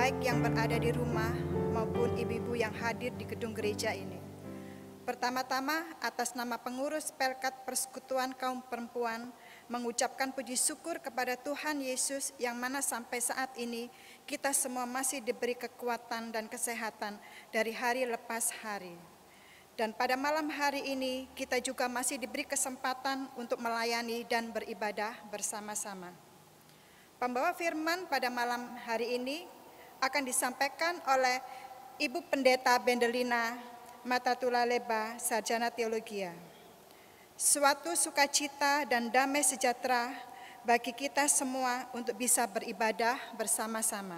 baik yang berada di rumah maupun ibu-ibu yang hadir di gedung gereja ini. Pertama-tama, atas nama pengurus Pelkat Persekutuan Kaum Perempuan, mengucapkan puji syukur kepada Tuhan Yesus yang mana sampai saat ini kita semua masih diberi kekuatan dan kesehatan dari hari lepas hari. Dan pada malam hari ini kita juga masih diberi kesempatan untuk melayani dan beribadah bersama-sama. Pembawa firman pada malam hari ini akan disampaikan oleh Ibu Pendeta Bendelina Matatula Leba, Sarjana Teologia. Suatu sukacita dan damai sejahtera bagi kita semua untuk bisa beribadah bersama-sama.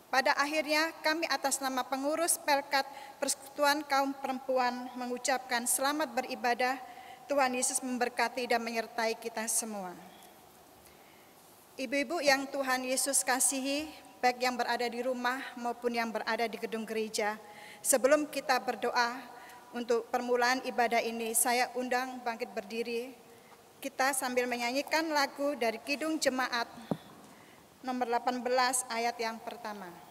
Pada akhirnya kami atas nama pengurus Pelkat Persekutuan Kaum Perempuan mengucapkan selamat beribadah. Tuhan Yesus memberkati dan menyertai kita semua. Ibu-ibu yang Tuhan Yesus kasihi, baik yang berada di rumah maupun yang berada di gedung gereja, sebelum kita berdoa untuk permulaan ibadah ini, saya undang bangkit berdiri. Kita sambil menyanyikan lagu dari Kidung Jemaat nomor 18 ayat yang pertama.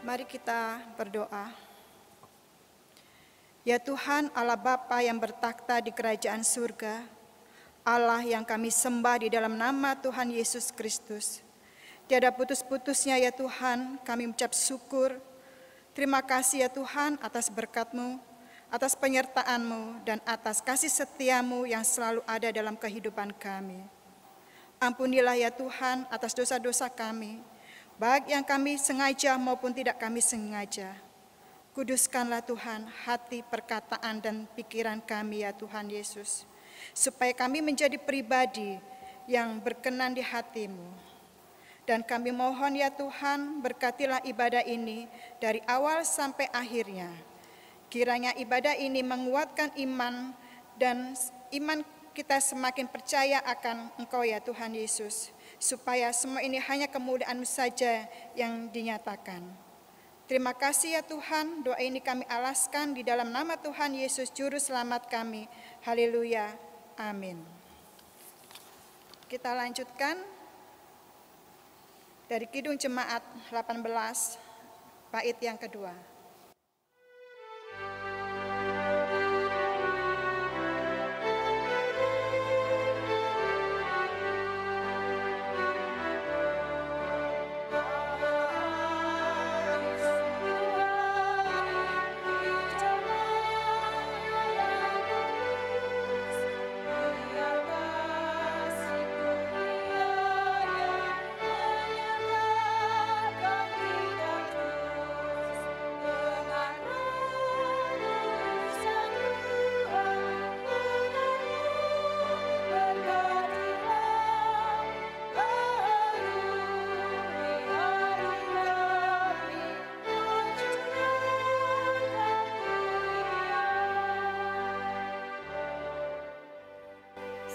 Mari kita berdoa. Ya Tuhan Allah Bapa yang bertakhta di kerajaan surga, Allah yang kami sembah di dalam nama Tuhan Yesus Kristus. Tiada putus-putusnya ya Tuhan, kami mengucap syukur. Terima kasih ya Tuhan atas berkat-Mu, atas penyertaan-Mu, dan atas kasih setia-Mu yang selalu ada dalam kehidupan kami. Ampunilah ya Tuhan atas dosa-dosa kami, baik yang kami sengaja maupun tidak kami sengaja. Kuduskanlah Tuhan hati, perkataan, dan pikiran kami ya Tuhan Yesus, supaya kami menjadi pribadi yang berkenan di hati-Mu. Dan kami mohon ya Tuhan, berkatilah ibadah ini dari awal sampai akhirnya. Kiranya ibadah ini menguatkan iman, dan iman kita semakin percaya akan Engkau ya Tuhan Yesus, supaya semua ini hanya kemuliaan-Mu saja yang dinyatakan. Terima kasih ya Tuhan, doa ini kami alaskan di dalam nama Tuhan Yesus Juru Selamat kami. Haleluya, amin. Kita lanjutkan dari Kidung Jemaat 18, bait yang kedua.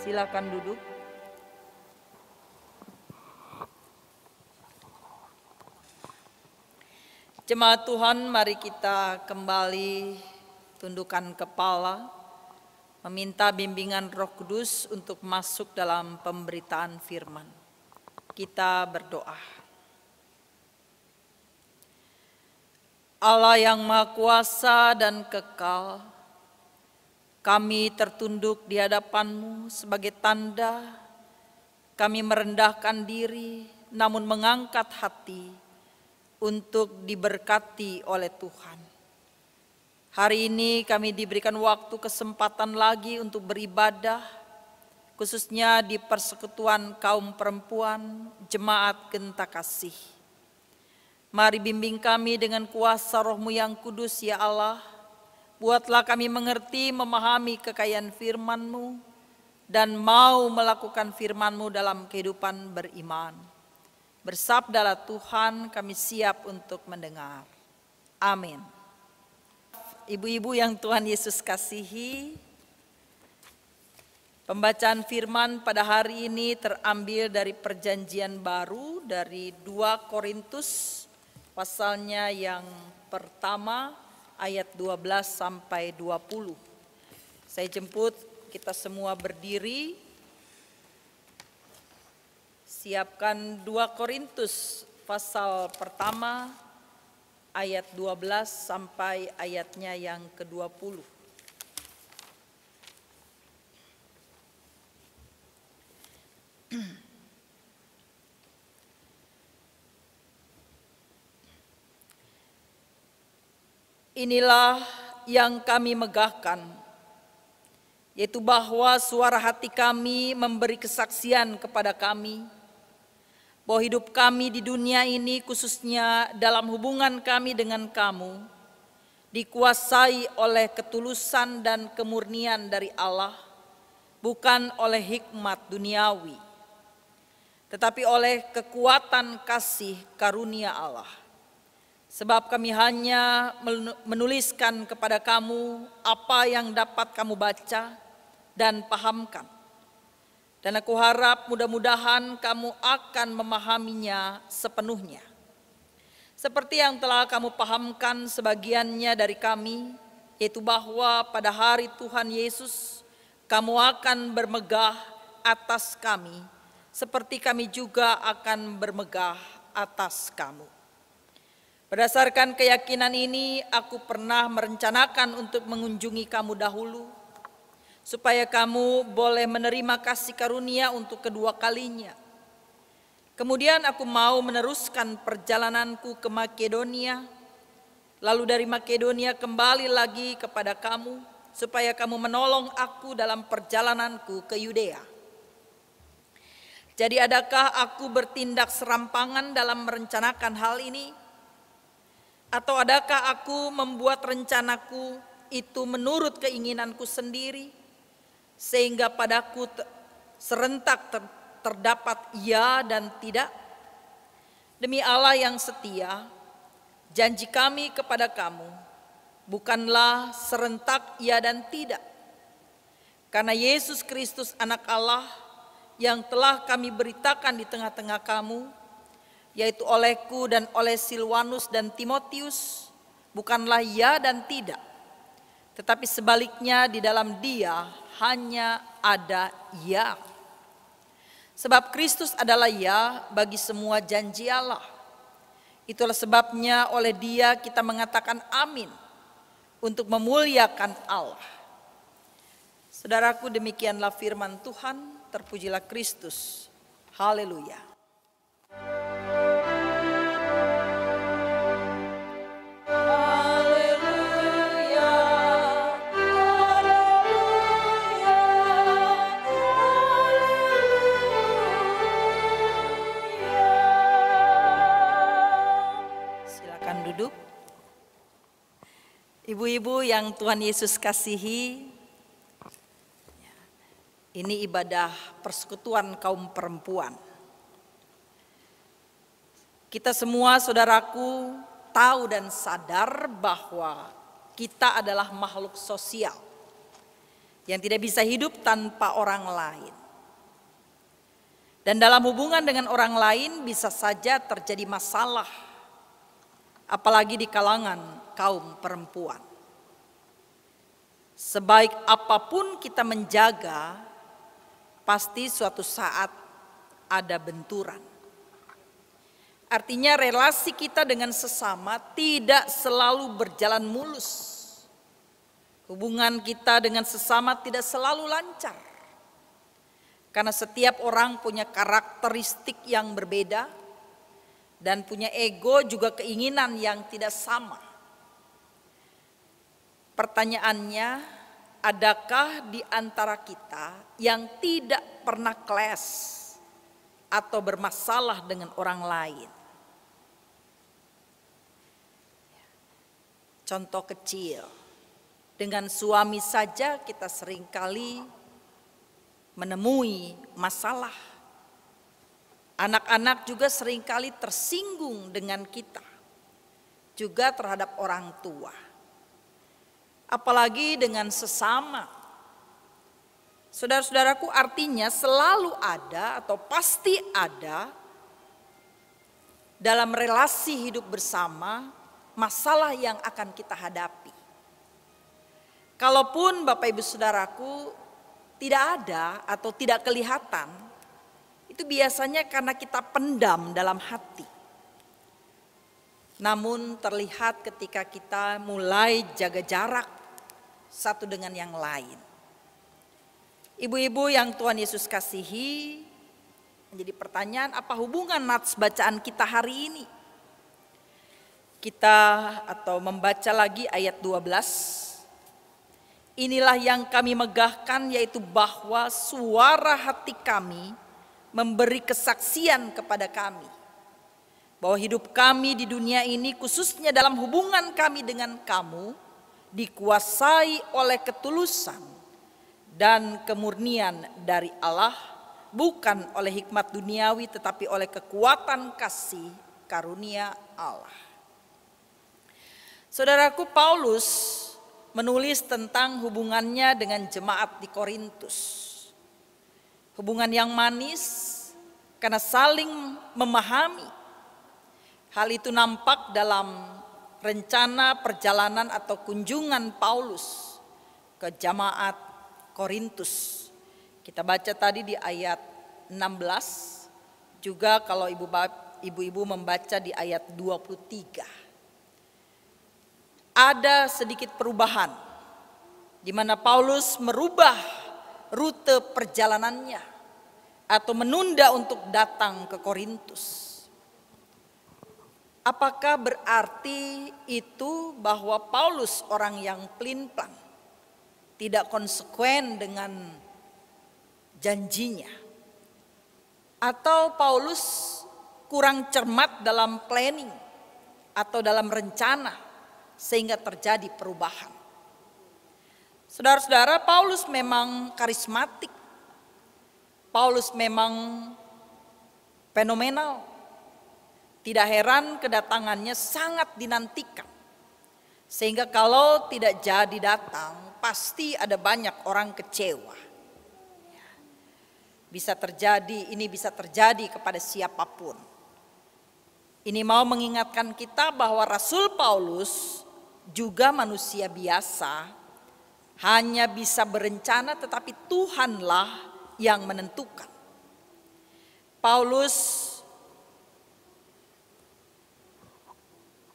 Silakan duduk. Jemaat Tuhan, mari kita kembali tundukkan kepala, meminta bimbingan Roh Kudus untuk masuk dalam pemberitaan firman. Kita berdoa. Allah yang Maha Kuasa dan kekal, kami tertunduk di hadapan-Mu sebagai tanda kami merendahkan diri namun mengangkat hati untuk diberkati oleh Tuhan. Hari ini kami diberikan waktu kesempatan lagi untuk beribadah, khususnya di persekutuan kaum perempuan Jemaat Genta Kasih. Mari bimbing kami dengan kuasa Roh-Mu yang kudus ya Allah, buatlah kami mengerti, memahami kekayaan firman-Mu, dan mau melakukan firman-Mu dalam kehidupan beriman. Bersabdalah Tuhan, kami siap untuk mendengar. Amin. Ibu-ibu yang Tuhan Yesus kasihi, pembacaan firman pada hari ini terambil dari Perjanjian Baru dari 2 Korintus pasalnya yang pertama ayat 12 sampai 20. Saya jemput kita semua berdiri. Siapkan 2 Korintus pasal pertama ayat 12 sampai ayatnya yang ke-20. Inilah yang kami megahkan, yaitu bahwa suara hati kami memberi kesaksian kepada kami, bahwa hidup kami di dunia ini khususnya dalam hubungan kami dengan kamu, dikuasai oleh ketulusan dan kemurnian dari Allah, bukan oleh hikmat duniawi, tetapi oleh kekuatan kasih karunia Allah. Sebab kami hanya menuliskan kepada kamu apa yang dapat kamu baca dan pahamkan. Dan aku harap mudah-mudahan kamu akan memahaminya sepenuhnya. Seperti yang telah kamu pahamkan sebagiannya dari kami, yaitu bahwa pada hari Tuhan Yesus kamu akan bermegah atas kami, seperti kami juga akan bermegah atas kamu. Berdasarkan keyakinan ini, aku pernah merencanakan untuk mengunjungi kamu dahulu, supaya kamu boleh menerima kasih karunia untuk kedua kalinya. Kemudian aku mau meneruskan perjalananku ke Makedonia, lalu dari Makedonia kembali lagi kepada kamu, supaya kamu menolong aku dalam perjalananku ke Yudea. Jadi adakah aku bertindak serampangan dalam merencanakan hal ini? Atau adakah aku membuat rencanaku itu menurut keinginanku sendiri, sehingga padaku serentak terdapat iya dan tidak? Demi Allah yang setia, janji kami kepada kamu bukanlah serentak iya dan tidak. Karena Yesus Kristus anak Allah yang telah kami beritakan di tengah-tengah kamu, yaitu olehku dan oleh Silwanus dan Timotius, bukanlah ya dan tidak, tetapi sebaliknya di dalam dia hanya ada ya. Sebab Kristus adalah ya bagi semua janji Allah. Itulah sebabnya oleh dia kita mengatakan amin, untuk memuliakan Allah. Saudaraku, demikianlah firman Tuhan, terpujilah Kristus. Haleluya. Ibu-ibu yang Tuhan Yesus kasihi, ini ibadah persekutuan kaum perempuan. Kita semua, saudaraku, tahu dan sadar bahwa kita adalah makhluk sosial yang tidak bisa hidup tanpa orang lain. Dan dalam hubungan dengan orang lain bisa saja terjadi masalah, apalagi di kalangan kaum perempuan. Sebaik apapun kita menjaga, pasti suatu saat ada benturan. Artinya relasi kita dengan sesama tidak selalu berjalan mulus. Hubungan kita dengan sesama tidak selalu lancar. Karena setiap orang punya karakteristik yang berbeda dan punya ego juga keinginan yang tidak sama. Pertanyaannya, adakah di antara kita yang tidak pernah clash atau bermasalah dengan orang lain? Contoh kecil, dengan suami saja kita seringkali menemui masalah. Anak-anak juga seringkali tersinggung dengan kita, juga terhadap orang tua. Apalagi dengan sesama. Saudara-saudaraku, artinya selalu ada atau pasti ada dalam relasi hidup bersama masalah yang akan kita hadapi. Kalaupun Bapak Ibu Saudaraku tidak ada atau tidak kelihatan, itu biasanya karena kita pendam dalam hati. Namun terlihat ketika kita mulai jaga jarak satu dengan yang lain. Ibu-ibu yang Tuhan Yesus kasihi, menjadi pertanyaan, apa hubungan nats bacaan kita hari ini? Kita atau membaca lagi ayat 12. Inilah yang kami megahkan, yaitu bahwa suara hati kami memberi kesaksian kepada kami, bahwa hidup kami di dunia ini, khususnya dalam hubungan kami dengan kamu, dikuasai oleh ketulusan dan kemurnian dari Allah, bukan oleh hikmat duniawi tetapi oleh kekuatan kasih karunia Allah. Saudaraku, Paulus menulis tentang hubungannya dengan jemaat di Korintus. Hubungan yang manis karena saling memahami. Hal itu nampak dalam rencana perjalanan atau kunjungan Paulus ke jemaat Korintus. Kita baca tadi di ayat 16, juga kalau ibu-ibu membaca di ayat 23. Ada sedikit perubahan di mana Paulus merubah rute perjalanannya atau menunda untuk datang ke Korintus. Apakah berarti itu bahwa Paulus orang yang pelin-pelan, tidak konsekuen dengan janjinya? Atau Paulus kurang cermat dalam planning atau dalam rencana sehingga terjadi perubahan? Saudara-saudara, Paulus memang karismatik. Paulus memang fenomenal. Tidak heran kedatangannya sangat dinantikan. Sehingga kalau tidak jadi datang, pasti ada banyak orang kecewa. Bisa terjadi, ini bisa terjadi kepada siapapun. Ini mau mengingatkan kita bahwa Rasul Paulus juga manusia biasa, hanya bisa berencana tetapi Tuhanlah yang menentukan. Paulus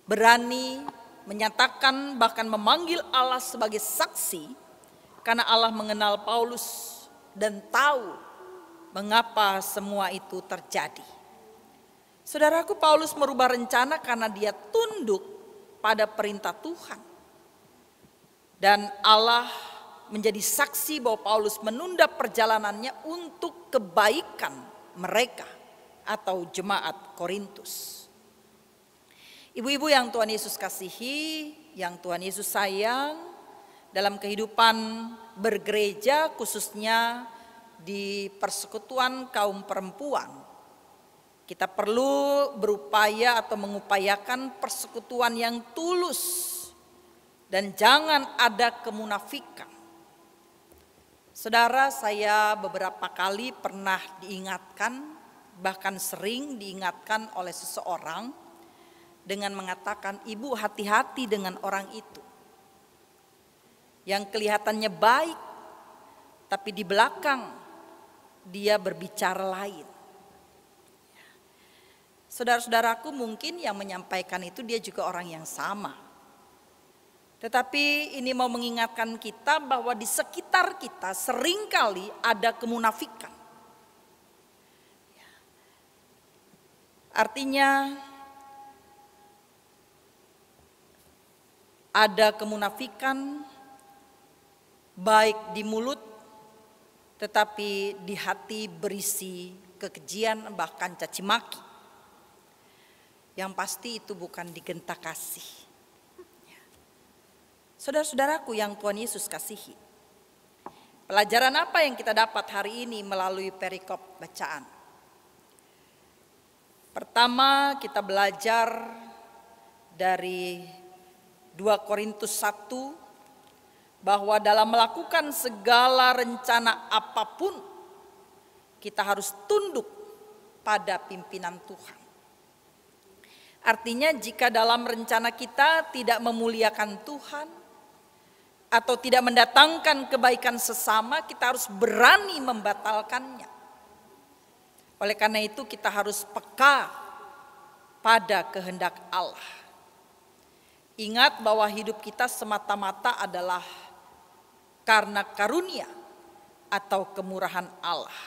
berani menyatakan, bahkan memanggil Allah sebagai saksi, karena Allah mengenal Paulus dan tahu mengapa semua itu terjadi. Saudaraku, Paulus merubah rencana karena dia tunduk pada perintah Tuhan. Dan Allah menjadi saksi bahwa Paulus menunda perjalanannya untuk kebaikan mereka atau jemaat Korintus. Ibu-ibu yang Tuhan Yesus kasihi, yang Tuhan Yesus sayang, dalam kehidupan bergereja khususnya di persekutuan kaum perempuan, kita perlu berupaya atau mengupayakan persekutuan yang tulus dan jangan ada kemunafikan. Saudara, saya beberapa kali pernah diingatkan, bahkan sering diingatkan oleh seseorang dengan mengatakan, ibu hati-hati dengan orang itu. Yang kelihatannya baik, tapi di belakang dia berbicara lain. Saudara-saudaraku, mungkin yang menyampaikan itu dia juga orang yang sama. Tetapi ini mau mengingatkan kita bahwa di sekitar kita seringkali ada kemunafikan. Artinya ada kemunafikan baik di mulut tetapi di hati berisi kekejian bahkan caci maki. Yang pasti itu bukan digenta kasih. Saudara-saudaraku yang Tuhan Yesus kasihi, pelajaran apa yang kita dapat hari ini melalui perikop bacaan? Pertama, kita belajar dari 2 Korintus 1 bahwa dalam melakukan segala rencana apapun kita harus tunduk pada pimpinan Tuhan. Artinya jika dalam rencana kita tidak memuliakan Tuhan atau tidak mendatangkan kebaikan sesama, kita harus berani membatalkannya. Oleh karena itu kita harus peka pada kehendak Allah. Ingat bahwa hidup kita semata-mata adalah karena karunia atau kemurahan Allah.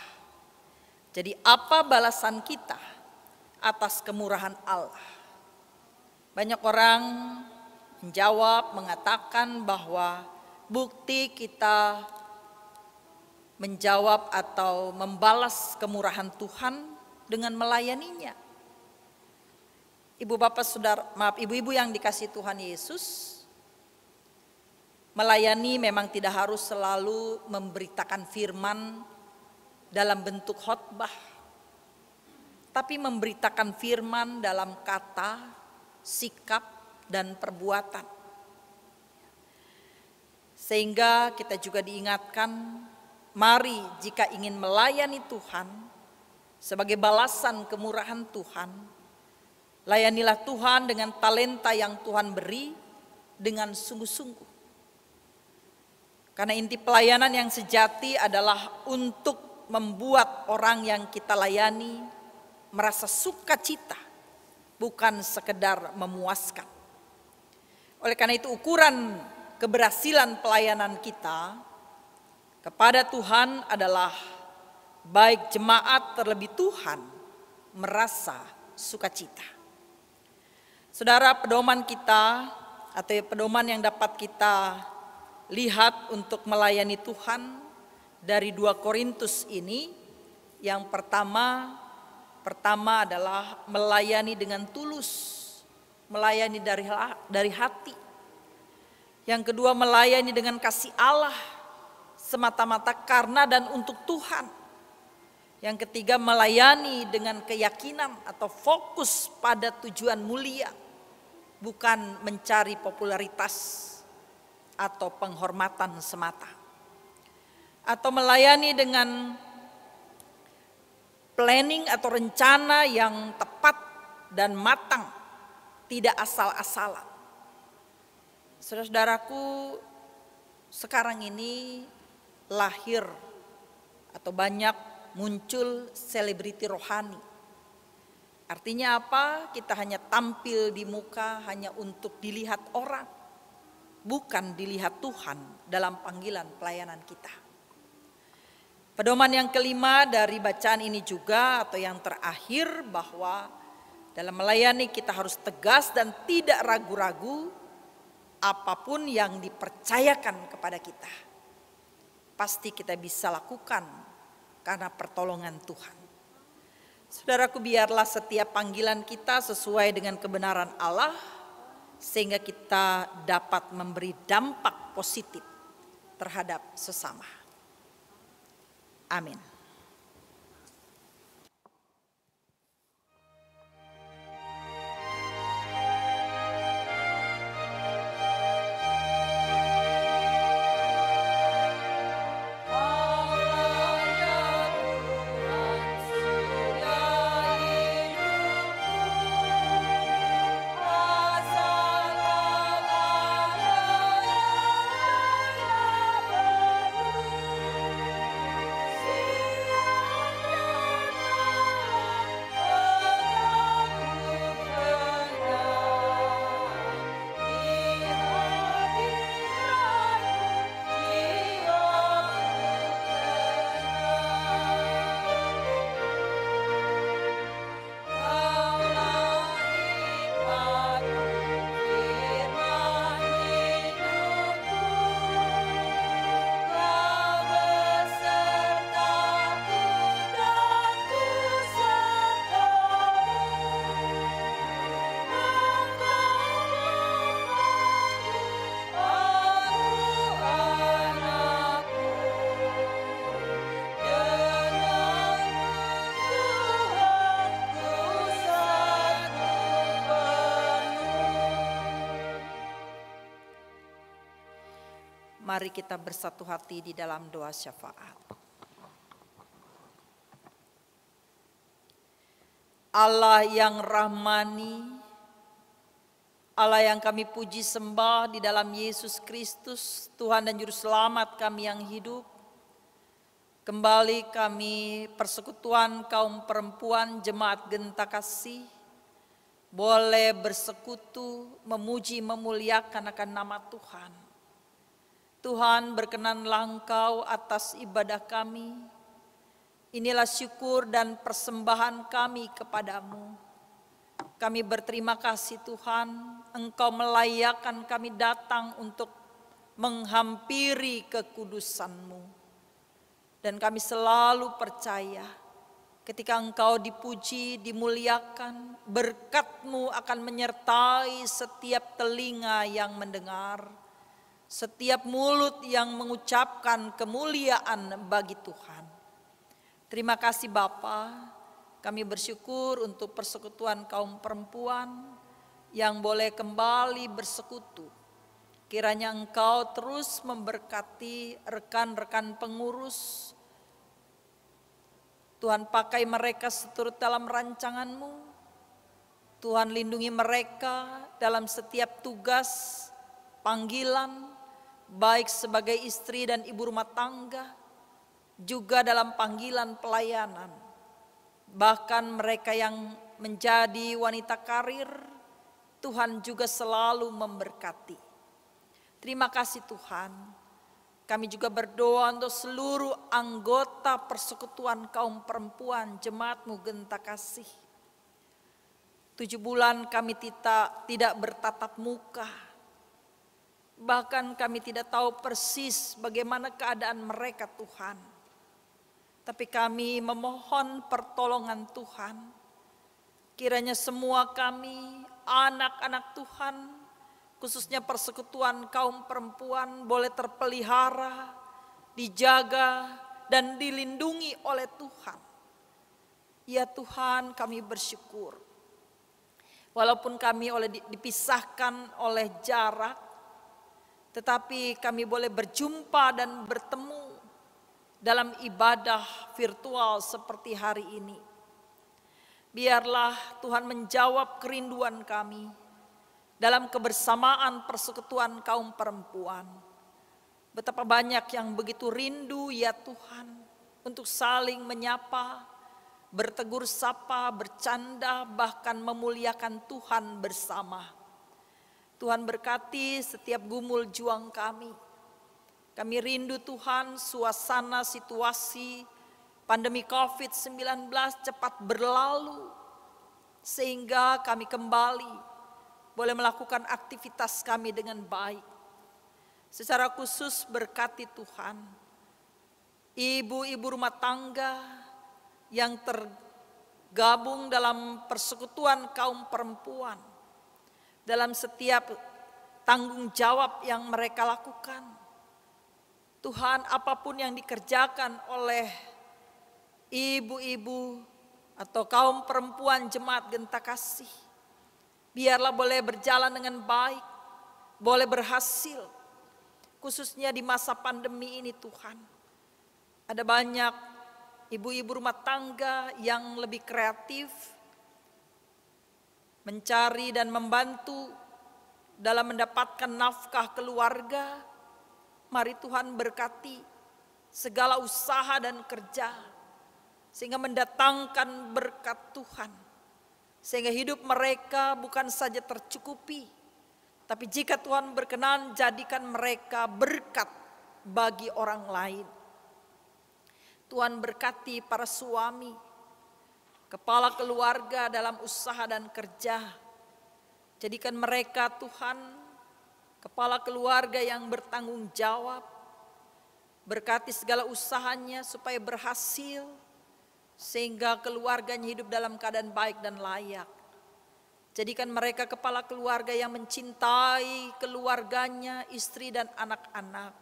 Jadi apa balasan kita atas kemurahan Allah? Banyak orang menjawab, mengatakan bahwa bukti kita menjawab atau membalas kemurahan Tuhan dengan melayaninya. Ibu bapak saudara, maaf ibu-ibu yang dikasihi Tuhan Yesus, melayani memang tidak harus selalu memberitakan firman dalam bentuk khotbah, tapi memberitakan firman dalam kata, sikap, dan perbuatan. Sehingga kita juga diingatkan, mari jika ingin melayani Tuhan sebagai balasan kemurahan Tuhan, layanilah Tuhan dengan talenta yang Tuhan beri dengan sungguh-sungguh. Karena inti pelayanan yang sejati adalah untuk membuat orang yang kita layani merasa sukacita, bukan sekedar memuaskan. Oleh karena itu ukuran keberhasilan pelayanan kita kepada Tuhan adalah baik jemaat terlebih Tuhan merasa sukacita. Saudara, pedoman kita atau pedoman yang dapat kita lihat untuk melayani Tuhan dari 2 Korintus ini, yang pertama adalah melayani dengan tulus, melayani dari hati. Yang kedua, melayani dengan kasih Allah semata-mata karena dan untuk Tuhan. Yang ketiga, melayani dengan keyakinan atau fokus pada tujuan mulia, bukan mencari popularitas atau penghormatan semata. Atau melayani dengan planning atau rencana yang tepat dan matang, tidak asal-asalan. Saudara-saudaraku, sekarang ini lahir atau banyak muncul selebriti rohani. Artinya apa? Kita hanya tampil di muka hanya untuk dilihat orang, bukan dilihat Tuhan dalam panggilan pelayanan kita. Pedoman yang kelima dari bacaan ini juga atau yang terakhir, bahwa dalam melayani kita harus tegas dan tidak ragu-ragu. Apapun yang dipercayakan kepada kita pasti kita bisa lakukan karena pertolongan Tuhan. Saudaraku, biarlah setiap panggilan kita sesuai dengan kebenaran Allah, sehingga kita dapat memberi dampak positif terhadap sesama. Amin. See Mari kita bersatu hati di dalam doa syafaat. Allah yang rahmani, Allah yang kami puji sembah di dalam Yesus Kristus, Tuhan dan Juru Selamat kami yang hidup. Kembali kami persekutuan kaum perempuan Jemaat Genta Kasih boleh bersekutu, memuji, memuliakan akan nama Tuhan. Tuhan berkenanlah Engkau atas ibadah kami. Inilah syukur dan persembahan kami kepadamu. Kami berterima kasih Tuhan, Engkau melayakkan kami datang untuk menghampiri kekudusan-Mu. Dan kami selalu percaya ketika Engkau dipuji, dimuliakan, berkat-Mu akan menyertai setiap telinga yang mendengar, setiap mulut yang mengucapkan kemuliaan bagi Tuhan. Terima kasih Bapa, kami bersyukur untuk persekutuan kaum perempuan yang boleh kembali bersekutu. Kiranya Engkau terus memberkati rekan-rekan pengurus. Tuhan pakai mereka seturut dalam rancangan-Mu. Tuhan lindungi mereka dalam setiap tugas, panggilan, baik sebagai istri dan ibu rumah tangga, juga dalam panggilan pelayanan. Bahkan mereka yang menjadi wanita karir, Tuhan juga selalu memberkati. Terima kasih Tuhan. Kami juga berdoa untuk seluruh anggota persekutuan kaum perempuan Jemaat-Mu Genta Kasih. 7 bulan kami tidak bertatap muka. Bahkan kami tidak tahu persis bagaimana keadaan mereka Tuhan. Tapi kami memohon pertolongan Tuhan. Kiranya semua kami, anak-anak Tuhan, khususnya persekutuan kaum perempuan boleh terpelihara, dijaga, dan dilindungi oleh Tuhan. Ya Tuhan, kami bersyukur. Walaupun kami dipisahkan oleh jarak, tetapi kami boleh berjumpa dan bertemu dalam ibadah virtual seperti hari ini. Biarlah Tuhan menjawab kerinduan kami dalam kebersamaan persekutuan kaum perempuan. Betapa banyak yang begitu rindu ya Tuhan untuk saling menyapa, bertegur sapa, bercanda, bahkan memuliakan Tuhan bersama. Tuhan berkati setiap gumul juang kami. Kami rindu Tuhan suasana situasi pandemi COVID-19 cepat berlalu sehingga kami kembali boleh melakukan aktivitas kami dengan baik. Secara khusus berkati Tuhan ibu-ibu rumah tangga yang tergabung dalam persekutuan kaum perempuan dalam setiap tanggung jawab yang mereka lakukan. Tuhan, apapun yang dikerjakan oleh ibu-ibu atau kaum perempuan Jemaat Genta Kasih, biarlah boleh berjalan dengan baik, boleh berhasil, khususnya di masa pandemi ini Tuhan. Ada banyak ibu-ibu rumah tangga yang lebih kreatif, mencari dan membantu dalam mendapatkan nafkah keluarga. Mari Tuhan berkati segala usaha dan kerja, sehingga mendatangkan berkat Tuhan. Sehingga hidup mereka bukan saja tercukupi, tapi jika Tuhan berkenan, jadikan mereka berkat bagi orang lain. Tuhan berkati para suami, kepala keluarga dalam usaha dan kerja. Jadikan mereka Tuhan kepala keluarga yang bertanggung jawab. Berkati segala usahanya supaya berhasil, sehingga keluarganya hidup dalam keadaan baik dan layak. Jadikan mereka kepala keluarga yang mencintai keluarganya, istri dan anak-anak.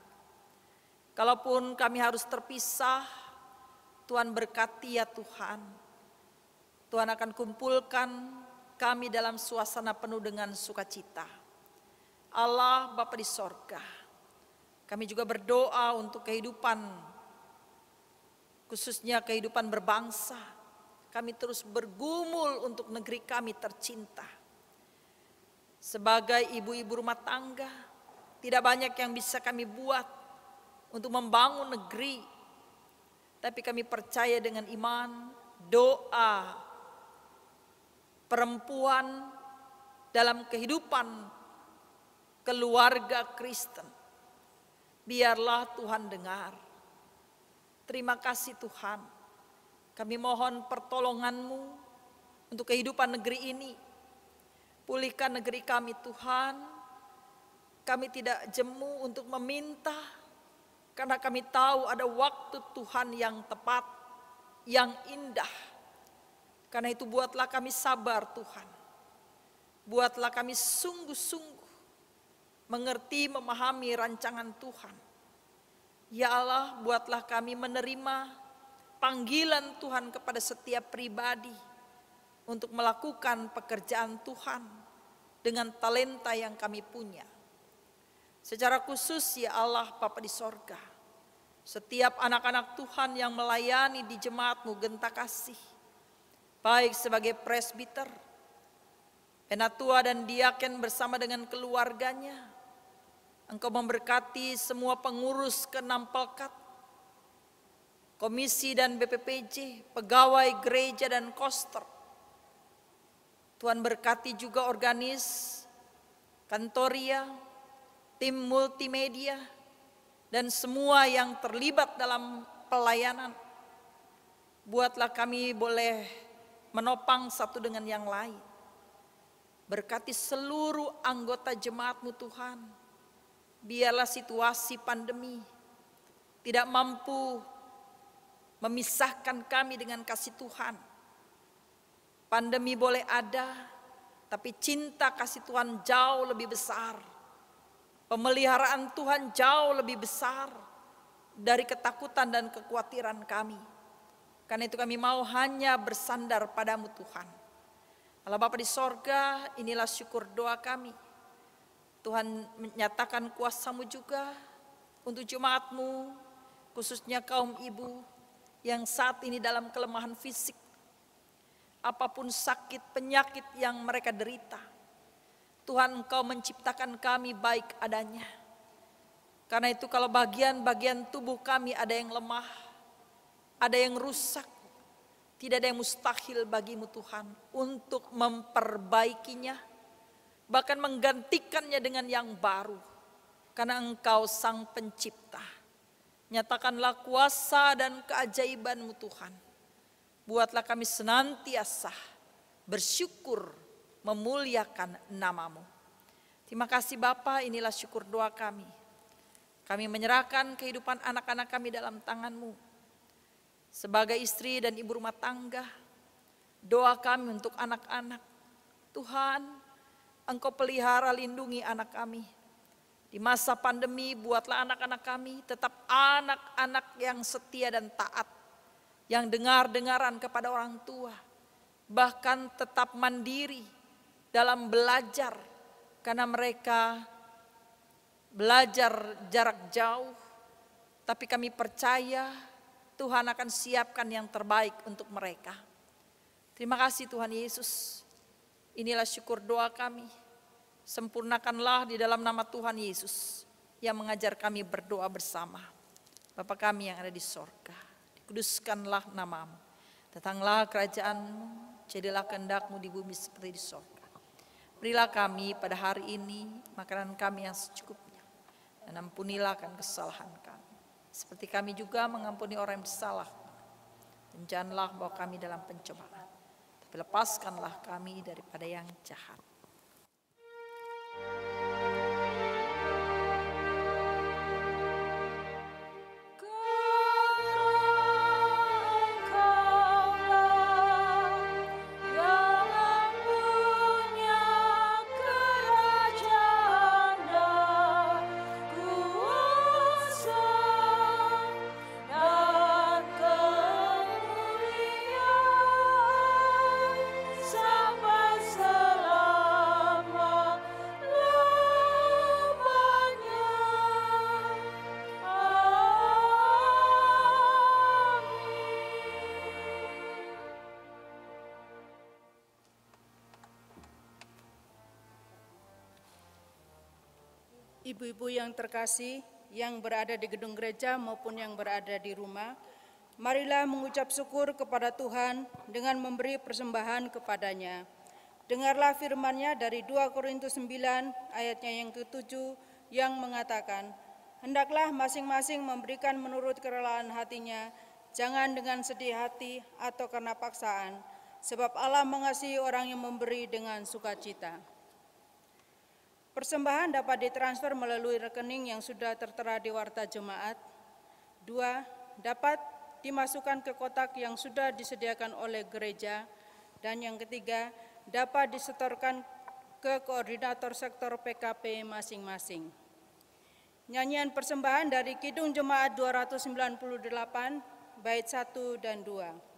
Kalaupun kami harus terpisah, Tuhan berkati ya Tuhan. Tuhan akan kumpulkan kami dalam suasana penuh dengan sukacita. Allah Bapa di sorga, Kami juga berdoa untuk kehidupan, khususnya kehidupan berbangsa. Kami terus bergumul untuk negeri kami tercinta. Sebagai ibu-ibu rumah tangga, tidak banyak yang bisa kami buat untuk membangun negeri. Tapi kami percaya dengan iman, doa perempuan dalam kehidupan keluarga Kristen. Biarlah Tuhan dengar. Terima kasih Tuhan. Kami mohon pertolongan-Mu untuk kehidupan negeri ini. Pulihkan negeri kami Tuhan. Kami tidak jemu untuk meminta, karena kami tahu ada waktu Tuhan yang tepat, yang indah. Karena itu buatlah kami sabar Tuhan. Buatlah kami sungguh-sungguh mengerti, memahami rancangan Tuhan. Ya Allah, buatlah kami menerima panggilan Tuhan kepada setiap pribadi untuk melakukan pekerjaan Tuhan dengan talenta yang kami punya. Secara khusus ya Allah Bapa di sorga, setiap anak-anak Tuhan yang melayani di jemaat-Mu Genta Kasih, baik sebagai presbiter, penatua dan diaken bersama dengan keluarganya, Engkau memberkati semua pengurus ke-6 Pelkat, komisi dan BPPJ, pegawai gereja dan koster. Tuhan berkati juga organis, kantoria, tim multimedia, dan semua yang terlibat dalam pelayanan. Buatlah kami boleh menopang satu dengan yang lain. Berkati seluruh anggota jemaat-Mu Tuhan. Biarlah situasi pandemi tidak mampu memisahkan kami dengan kasih Tuhan. Pandemi boleh ada, tapi cinta kasih Tuhan jauh lebih besar. Pemeliharaan Tuhan jauh lebih besar dari ketakutan dan kekhawatiran kami. Karena itu kami mau hanya bersandar padamu Tuhan. Allah Bapa di sorga, inilah syukur doa kami. Tuhan menyatakan kuasa-Mu juga untuk jemaat-Mu, khususnya kaum ibu yang saat ini dalam kelemahan fisik. Apapun sakit, penyakit yang mereka derita, Tuhan Engkau menciptakan kami baik adanya. Karena itu kalau bagian-bagian tubuh kami ada yang lemah, ada yang rusak, tidak ada yang mustahil bagimu Tuhan untuk memperbaikinya, bahkan menggantikannya dengan yang baru. Karena Engkau sang pencipta. Nyatakanlah kuasa dan keajaiban-Mu Tuhan. Buatlah kami senantiasa bersyukur memuliakan nama-Mu. Terima kasih Bapa, inilah syukur doa kami. Kami menyerahkan kehidupan anak-anak kami dalam tangan-Mu. Sebagai istri dan ibu rumah tangga, doa kami untuk anak-anak. Tuhan, Engkau pelihara lindungi anak kami. Di masa pandemi buatlah anak-anak kami tetap anak-anak yang setia dan taat. Yang dengar-dengaran kepada orang tua. Bahkan tetap mandiri dalam belajar. Karena mereka belajar jarak jauh. Tapi kami percaya Tuhan akan siapkan yang terbaik untuk mereka. Terima kasih Tuhan Yesus. Inilah syukur doa kami. Sempurnakanlah di dalam nama Tuhan Yesus yang mengajar kami berdoa bersama. Bapa kami yang ada di sorga, dikuduskanlah nama-Mu. Datanglah kerajaan-Mu, jadilah kehendak-Mu di bumi seperti di sorga. Berilah kami pada hari ini makanan kami yang secukupnya. Dan ampunilah akan kesalahan kami. Seperti kami juga mengampuni orang yang bersalah. Dan janganlah bawa kami dalam pencobaan. Lepaskanlah kami daripada yang jahat. Sampai selama Ibu-ibu yang terkasih, yang berada di gedung gereja maupun yang berada di rumah, marilah mengucap syukur kepada Tuhan dengan memberi persembahan kepadanya. Dengarlah firman-Nya dari 2 Korintus 9 ayatnya yang ke-7 yang mengatakan, hendaklah masing-masing memberikan menurut kerelaan hatinya, jangan dengan sedih hati atau karena paksaan, sebab Allah mengasihi orang yang memberi dengan sukacita. Persembahan dapat ditransfer melalui rekening yang sudah tertera di warta jemaat. 2. Dapat dimasukkan ke kotak yang sudah disediakan oleh gereja. Dan yang ketiga, dapat disetorkan ke koordinator sektor PKP masing-masing. Nyanyian persembahan dari Kidung Jemaat 298, bait 1 dan 2.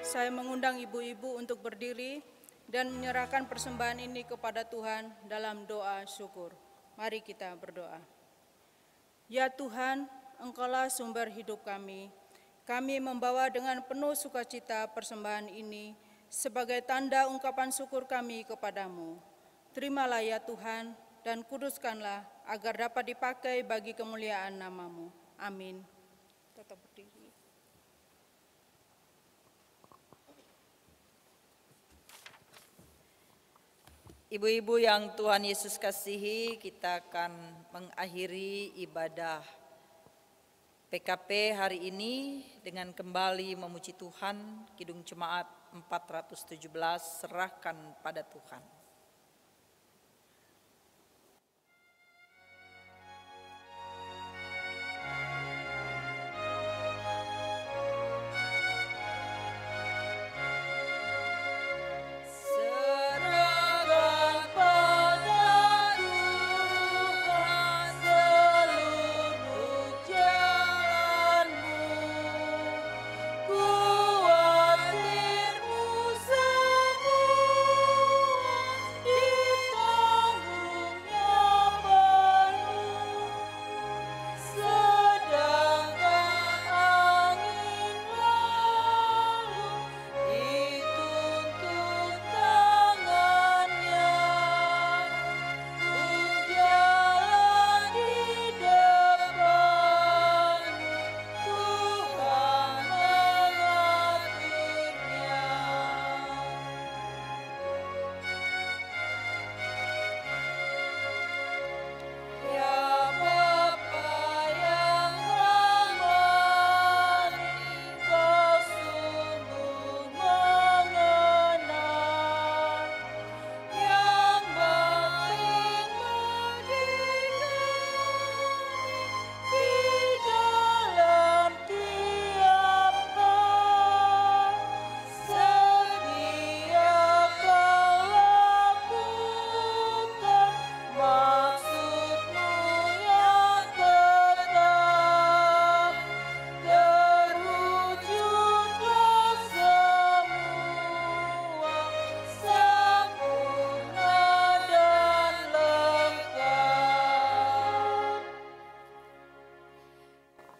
Saya mengundang ibu-ibu untuk berdiri dan menyerahkan persembahan ini kepada Tuhan dalam doa syukur. Mari kita berdoa. Ya Tuhan, Engkaulah sumber hidup kami. Kami membawa dengan penuh sukacita persembahan ini sebagai tanda ungkapan syukur kami kepadamu. Terimalah ya Tuhan dan kuduskanlah agar dapat dipakai bagi kemuliaan nama-Mu. Amin. Tetap berdiri. Ibu-ibu yang Tuhan Yesus kasihi, kita akan mengakhiri ibadah PKP hari ini dengan kembali memuji Tuhan. Kidung Jemaat 417, serahkan pada Tuhan. Kuatirmu semua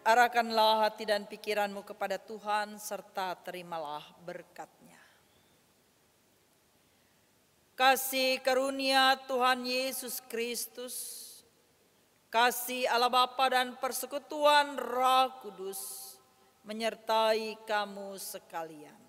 Arahkanlah hati dan pikiranmu kepada Tuhan, serta terimalah berkat-Nya. Kasih karunia Tuhan Yesus Kristus, kasih Allah Bapa dan persekutuan Roh Kudus menyertai kamu sekalian.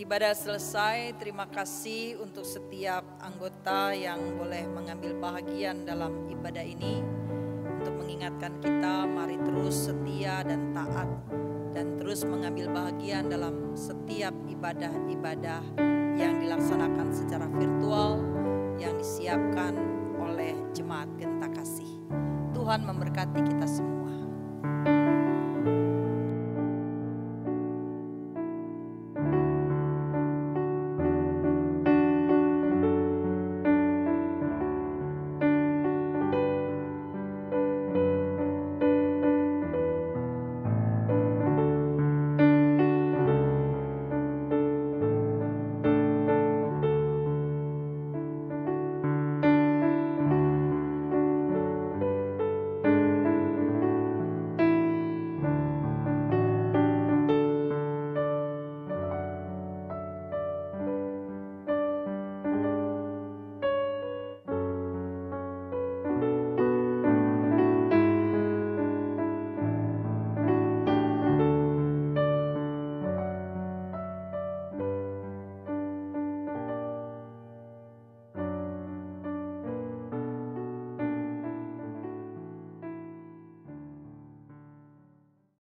Ibadah selesai, terima kasih untuk setiap anggota yang boleh mengambil bahagian dalam ibadah ini. Untuk mengingatkan kita, mari terus setia dan taat dan terus mengambil bahagian dalam setiap ibadah-ibadah yang dilaksanakan secara virtual yang disiapkan oleh Jemaat Genta Kasih. Tuhan memberkati kita semua.